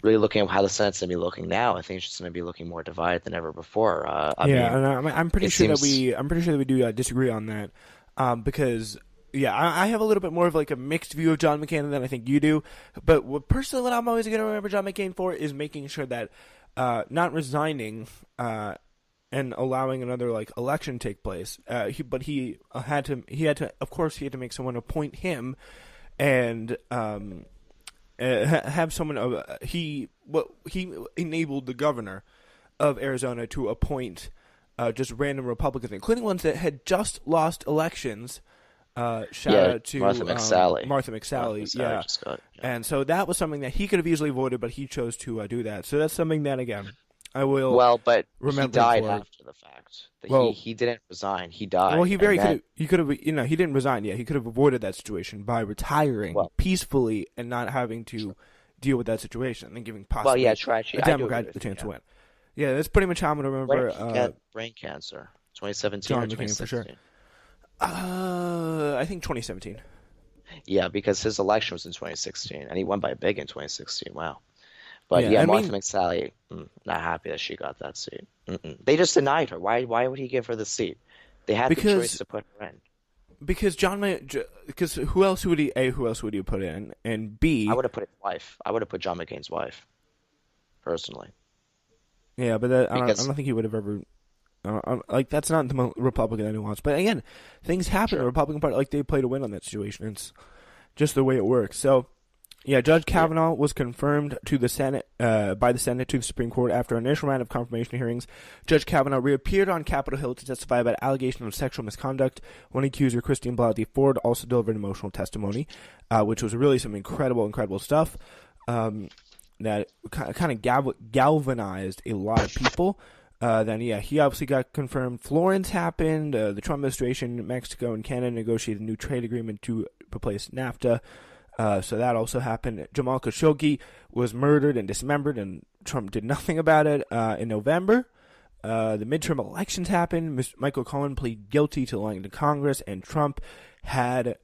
really looking at how the Senate's going to be looking now, I think it's just going to be looking more divided than ever before. I Yeah, mean, and I'm pretty it sure that seems. we do disagree on that, because yeah, I have a little bit more of like a mixed view of John McCain than I think you do. But personally, what I'm always going to remember John McCain for is making sure that not resigning and allowing another like election take place. But he had to of course he had to make someone appoint him and have someone he enabled the governor of Arizona to appoint just random Republicans, including ones that had just lost elections. Shout Yeah, out Martha to McSally. Martha Martha McSally, McSally yeah. just got. Yeah. And so that was something that he could have easily avoided, but he chose to do that. So that's something that, again, I will Well, but he remember him died for. after the fact. That he Well, he didn't resign. He well, died, he and very then could have, he didn't resign yet. He could have avoided that situation by retiring well, peacefully and not having tr- to deal with that situation and giving well, yeah, possibly true. a Actually, I do agree Democrat the with you. chance Yeah. to win. Yeah, that's pretty much how I'm going to When remember did he get brain cancer? 2017 or John McCain for sure. 2016? I think 2017. Yeah, because his election was in 2016, and he won by big in 2016. Wow. But Yeah, yeah, I Martha mean, McSally, not happy that she got that seat. Mm-mm. They just denied her. Why would he give her the seat? They had the choice because to put her in. because who else would you put in, and I B, would have put his wife. I would have put John McCain's wife, personally. yeah, but I Because, don't think he would have ever. Like that's not the Republican that he wants. But again, things happen. The sure. Republican Party, like, they play to win on that situation. It's just the way it works. So yeah, Judge Yeah. Kavanaugh was confirmed to the Senate by the Senate to the Supreme Court after an initial round of confirmation hearings. Judge Kavanaugh reappeared on Capitol Hill to testify about allegations of sexual misconduct. One accuser, Christine Blasey Ford, also delivered emotional testimony, which was really some incredible stuff. That kind of galvanized a lot of people. Then, yeah, he obviously got confirmed. Florence happened. The Trump administration, Mexico, and Canada negotiated a new trade agreement to replace NAFTA. So that also happened. Jamal Khashoggi was murdered and dismembered, and Trump did nothing about it in November. The midterm elections happened. Michael Cohen pleaded guilty to lying to Congress, and Trump had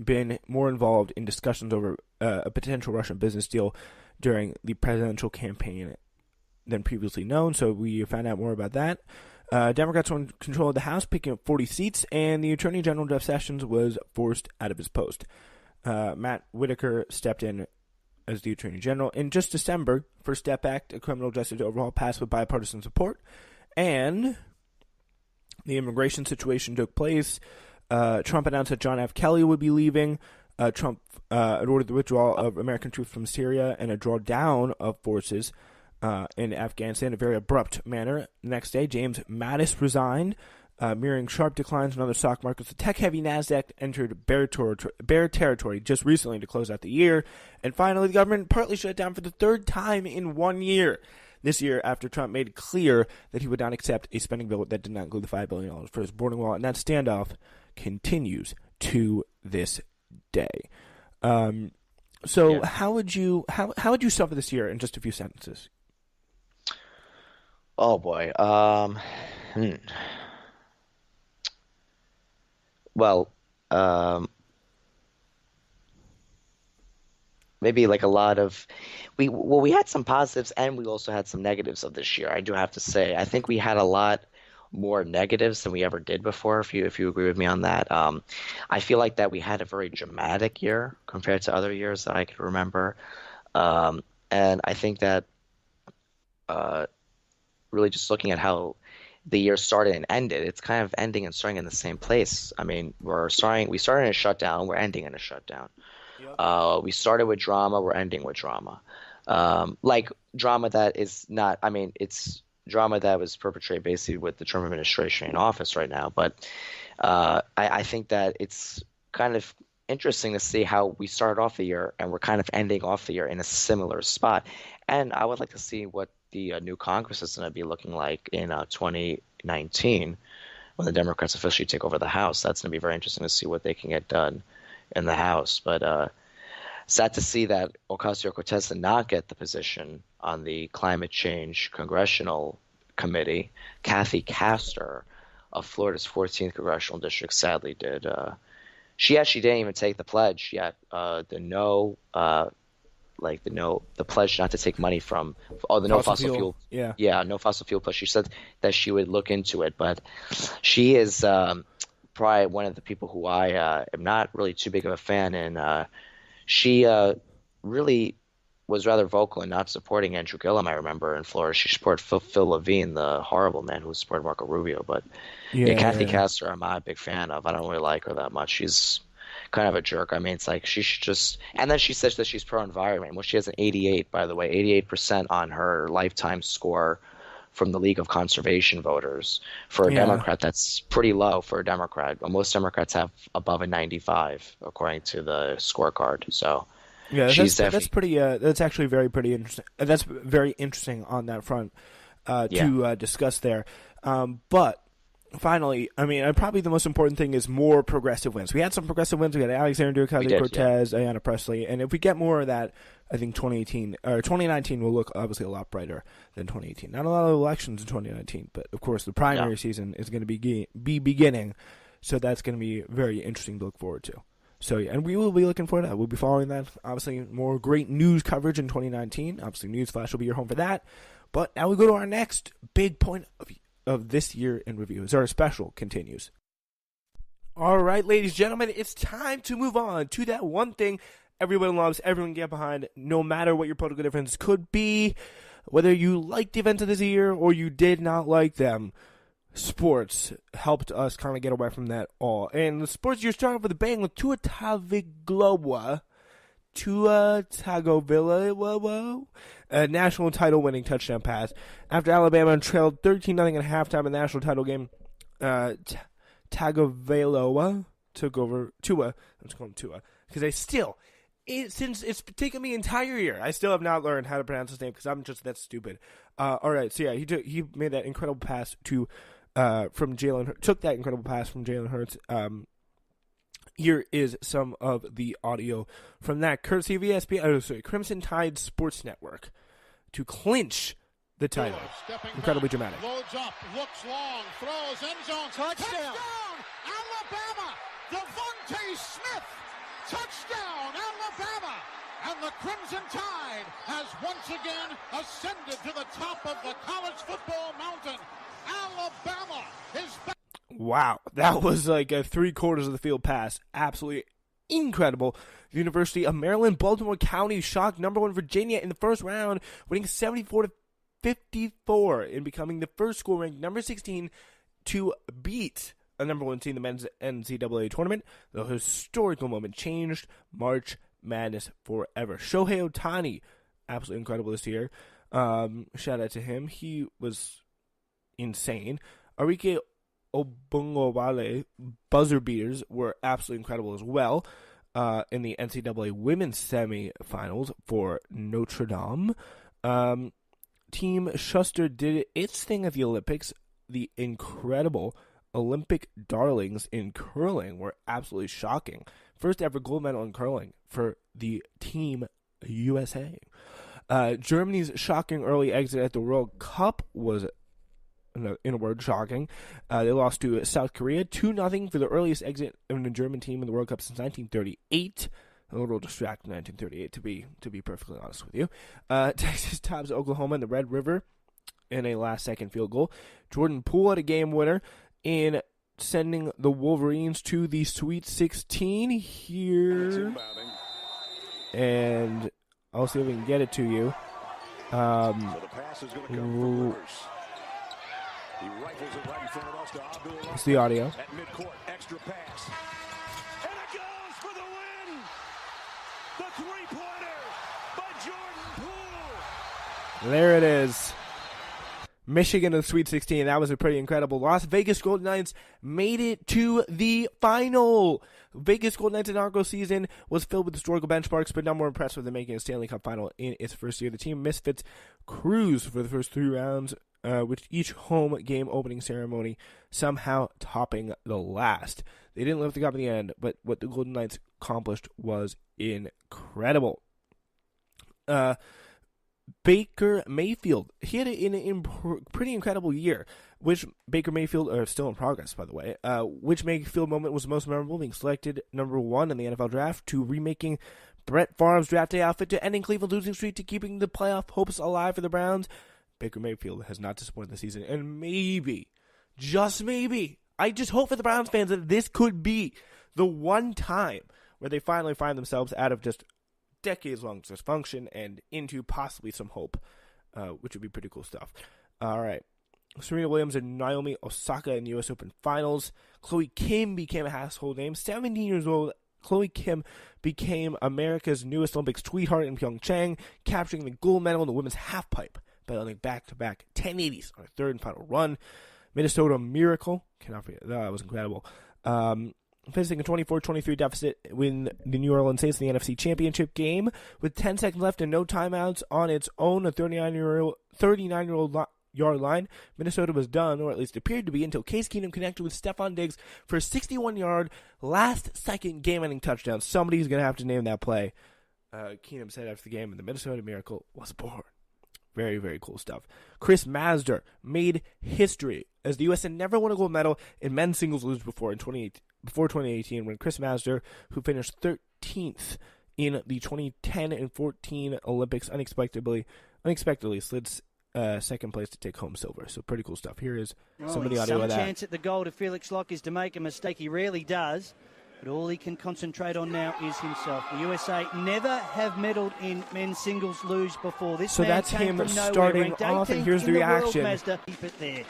been more involved in discussions over a potential Russian business deal during the presidential campaign than previously known. So we found out more about that. Democrats were in control of the House, picking up 40 seats, and the Attorney General Jeff Sessions was forced out of his post. Matt Whitaker stepped in as the Attorney General. In just December, First Step Act, a criminal justice overhaul, passed with bipartisan support, and the immigration situation took place. Trump announced that John F. Kelly would be leaving. Trump ordered the withdrawal of American troops from Syria and a drawdown of forces in Afghanistan in a very abrupt manner. The next day, James Mattis resigned, mirroring sharp declines in other stock markets. The tech-heavy NASDAQ entered bear territory just recently to close out the year. And finally, the government partly shut down for the third time in 1 year. This year, after Trump made it clear that he would not accept a spending bill that did not include the $5 billion for his border wall. And that standoff continues to this day. So Yeah. how would you suffer this year in just a few sentences? Oh boy. Hmm. Well, um, maybe like a lot of we had some positives and we also had some negatives of this year. I do have to say. I think we had a lot more negatives than we ever did before, if you agree with me on that. I feel like that we had a very dramatic year compared to other years that I could remember. And I think that uh, really just looking at how the year started and ended, it's kind of ending and starting in the same place. I mean, we started in a shutdown, we're ending in a shutdown. Yep. We started with drama, we're ending with drama. Like drama that is not, I mean, it's drama that was perpetrated basically with the Trump administration in office right now. But I think that it's kind of interesting to see how we started off the year and we're kind of ending off the year in a similar spot. And I would like to see what the new Congress is going to be looking like in 2019 when the Democrats officially take over the House. That's going to be very interesting to see what they can get done in the House. But sad to see that Ocasio-Cortez did not get the position on the climate change congressional committee. Kathy Castor of Florida's 14th congressional district sadly did. She actually didn't even take the pledge yet. The no like the pledge not to take money from the no Fossil fossil fuel. fuel, Yeah. yeah, no fossil fuel pledge. She said that she would look into it, but she is probably one of the people who I am not really too big of a fan, and she really was rather vocal in not supporting Andrew Gillum. I remember in Florida, she supported Phil Levine, the horrible man who supported Marco Rubio. But yeah, Yeah, Kathy yeah. Castor, I'm not a big fan of. I don't really like her that much. She's kind of a jerk. I mean, it's like she should just. And then she says that she's pro-environment. Well, she has an 88, by the way, 88% on her lifetime score from the League of Conservation Voters. For a Yeah. Democrat, that's pretty low for a Democrat. Well, most Democrats have above a 95, according to the scorecard. So Yeah, she's that's definitely, pretty. That's actually very pretty interesting. That's very interesting on that front yeah, to discuss there. But finally, I mean, probably the most important thing is more progressive wins. We had some progressive wins. We had Alexandria we did, yeah. Ocasio-Cortez, Ayanna Pressley, and if we get more of that, I think 2018 or 2019 will look obviously a lot brighter than 2018. Not a lot of elections in 2019, but of course the primary Yeah. season is going to be beginning, so that's going to be very interesting to look forward to. So yeah, and we will be looking for that. We'll be following that. Obviously, more great news coverage in 2019. Obviously, Newsflash will be your home for that. But now we go to our next big point of this year in review as our special continues. All right, ladies and gentlemen, it's time to move on to that one thing everyone loves, everyone can get behind, no matter what your political difference could be, whether you liked the events of this year or you did not like them. Sports helped us kind of get away from that all. And the sports you're starting with a bang with Tua Tagovailoa, a national title winning touchdown pass after Alabama trailed 13-0 at halftime in the national title game. Tagovailoa took over Tua. I'm just calling him Tua because since it's taken me an entire year, I still have not learned how to pronounce his name because I'm just that stupid. All right, so yeah, he made that incredible pass from Jalen. Took that incredible pass from Jalen Hurts. Here is some of the audio from that, courtesy of ESPN, Crimson Tide Sports Network, to clinch the title. Incredibly dramatic. Loads up, looks long, throws, end zone, touchdown! Alabama! Devontae Smith! Touchdown, Alabama! And the Crimson Tide has once again ascended to the top of the college football mountain. Alabama is back. Wow, that was like a 3/4 of the field pass. Absolutely incredible. The University of Maryland, Baltimore County shocked #1 Virginia in the first round, winning 74-54 and becoming the first school ranked number 16 to beat a #1 team in the men's NCAA tournament. The historical moment changed March Madness forever. Shohei Ohtani, absolutely incredible this year. Shout out to him. He was insane. Arike Obungobale buzzer beaters were absolutely incredible as well in the NCAA women's semifinals for Notre Dame. Team Schuster did its thing at the Olympics. The incredible Olympic darlings in curling were absolutely shocking. First ever gold medal in curling for the Team USA. Germany's shocking early exit at the World Cup was, in a word, shocking. They lost to South Korea 2-0 for the earliest exit of the German team in the World Cup since 1938. A little distracting 1938, to be perfectly honest with you. Texas tops Oklahoma in the Red River in a last-second field goal. Jordan Poole had a game winner in sending the Wolverines to the Sweet 16 here. And I'll see if we can get it to you. So the pass is going to come from Rivers. He rifles it right in front of us to Abdul. It's the audio. At midcourt, extra pass. And it goes for the win. The three-pointer by Jordan Poole. There it is. Michigan in the Sweet 16. That was a pretty incredible. Las Vegas Golden Knights made it to the final. Vegas Golden Knights' inaugural season was filled with historical benchmarks, but none more impressive than making a Stanley Cup final in its first year. The team Misfits cruised for the first 3 rounds, with each home game opening ceremony somehow topping the last. They didn't lift the cup in the end, but what the Golden Knights accomplished was incredible. Baker Mayfield, he had a pretty incredible year, which Baker Mayfield, still in progress, by the way, which Mayfield moment was the most memorable, being selected #1 in the NFL draft to remaking Brett Favre's draft day outfit to ending Cleveland's losing streak to keeping the playoff hopes alive for the Browns. Baker Mayfield has not disappointed this season, and maybe, just maybe, I just hope for the Browns fans that this could be the one time where they finally find themselves out of just decades-long dysfunction and into possibly some hope, which would be pretty cool stuff. All right. Serena Williams and Naomi Osaka in the U.S. Open Finals. Chloe Kim became a household name. 17 years old, Chloe Kim became America's newest Olympic sweetheart in Pyeongchang, capturing the gold medal in the women's halfpipe by landing back-to-back 1080s on her third and final run. Minnesota Miracle. Cannot forget. That was incredible. Finishing a 24-23 deficit when the New Orleans Saints in the NFC Championship game. With 10 seconds left and no timeouts on its own, a 39-year-old yard line, Minnesota was done, or at least appeared to be, until Case Keenum connected with Stephon Diggs for a 61-yard last-second game-ending touchdown. Somebody's going to have to name that play. Keenum said after the game, and the Minnesota Miracle was born. Very, very cool stuff. Chris Mazur made history as the U.S. had never won a gold medal in men's singles luge before 2018, when Chris Mazur, who finished 13th in the 2010 and 14 Olympics, unexpectedly slid second place to take home silver. So pretty cool stuff. Here is some of the audio of that. Some chance at the goal to Felix Locke is to make a mistake. He rarely does. But all he can concentrate on now is himself. The USA never have medalled in men's singles luge before. This so man that's came him from nowhere, starting off, and here's the reaction. Mazda. Keep it there.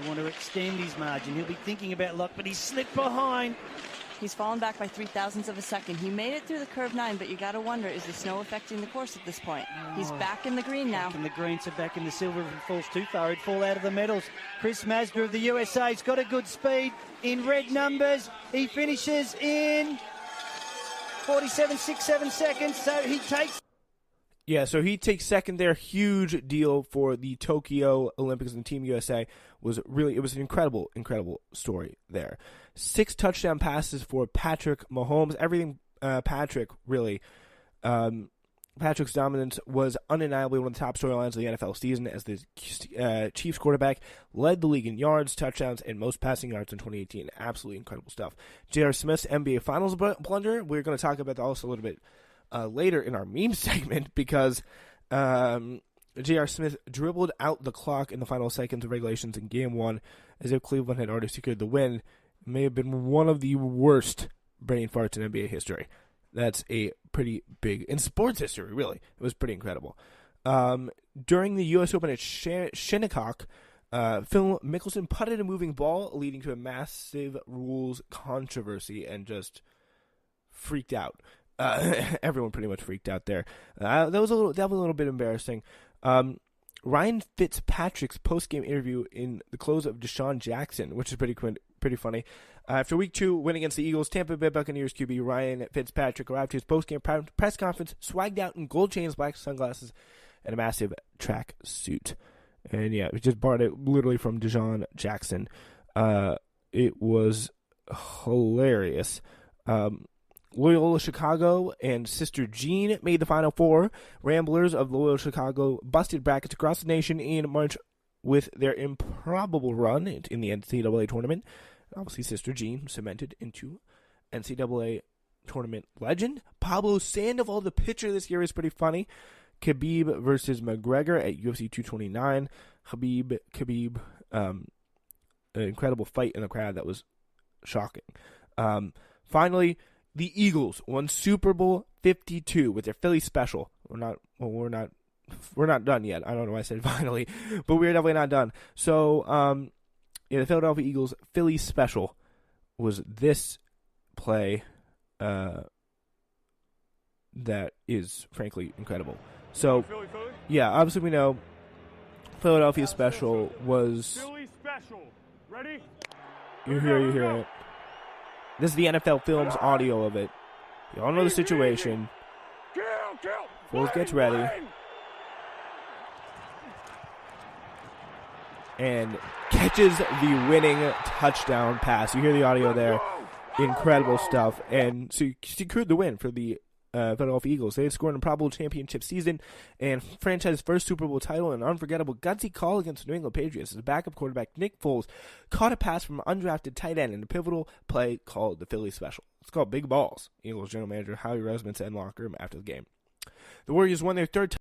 You want to extend his margin. He'll be thinking about Locke, but he slipped behind. He's fallen back by 0.003 of a second. He made it through the curve 9, but you got to wonder, is the snow affecting the course at this point? He's back in the green now. Back in the green, so back in the silver. If he falls too far, he'd fall out of the medals. Chris Mazda of the USA's got a good speed in red numbers. He finishes in 47.67 seconds, so he takes... Yeah, so he takes second there. Huge deal for the Tokyo Olympics, and Team USA it was an incredible, incredible story there. 6 touchdown passes for Patrick Mahomes. Everything Patrick, really. Patrick's dominance was undeniably one of the top storylines of the NFL season, as the Chiefs quarterback led the league in yards, touchdowns, and most passing yards in 2018. Absolutely incredible stuff. J.R. Smith's NBA Finals blunder. We're going to talk about that also a little bit later in our meme segment, because J.R. Smith dribbled out the clock in the final seconds of regulations in Game 1 as if Cleveland had already secured the win. It may have been one of the worst brain farts in NBA history. That's a pretty big, in sports history, really. It was pretty incredible. During the U.S. Open at Shinnecock, Phil Mickelson putted a moving ball, leading to a massive rules controversy, and just freaked out. Everyone pretty much freaked out there. That was a little bit embarrassing. Ryan Fitzpatrick's post-game interview in the close of Deshaun Jackson, which is pretty funny. After Week 2 win against the Eagles, Tampa Bay Buccaneers QB Ryan Fitzpatrick arrived to his post-game press conference, swagged out in gold chains, black sunglasses, and a massive track suit. And yeah, we just borrowed it literally from Deshaun Jackson. It was hilarious. Loyola Chicago and Sister Jean made the Final Four. Ramblers of Loyola Chicago busted brackets across the nation in March with their improbable run in the NCAA tournament. Obviously, Sister Jean cemented into NCAA tournament legend. Pablo Sandoval, the pitcher this year, is pretty funny. Khabib versus McGregor at UFC 229. Khabib, an incredible fight in the crowd that was shocking. Finally, the Eagles won Super Bowl 52 with their Philly special. We're not done yet. I don't know why I said finally, but we're definitely not done. So, the Philadelphia Eagles Philly special was this play that is frankly incredible. So, yeah, obviously we know Philadelphia special was... Philly special. Ready? You hear it. This is the NFL Films audio of it. You all know the situation. Foles gets ready. And catches the winning touchdown pass. You hear the audio there. Incredible stuff. And so he secured the win for the Philadelphia Eagles. They had scored an improbable championship season and franchise first Super Bowl title, and an unforgettable gutsy call against the New England Patriots as backup quarterback Nick Foles caught a pass from an undrafted tight end in a pivotal play called the Philly Special. It's called big balls. Eagles general manager Howie Roseman said in the locker room after the game. The Warriors won their third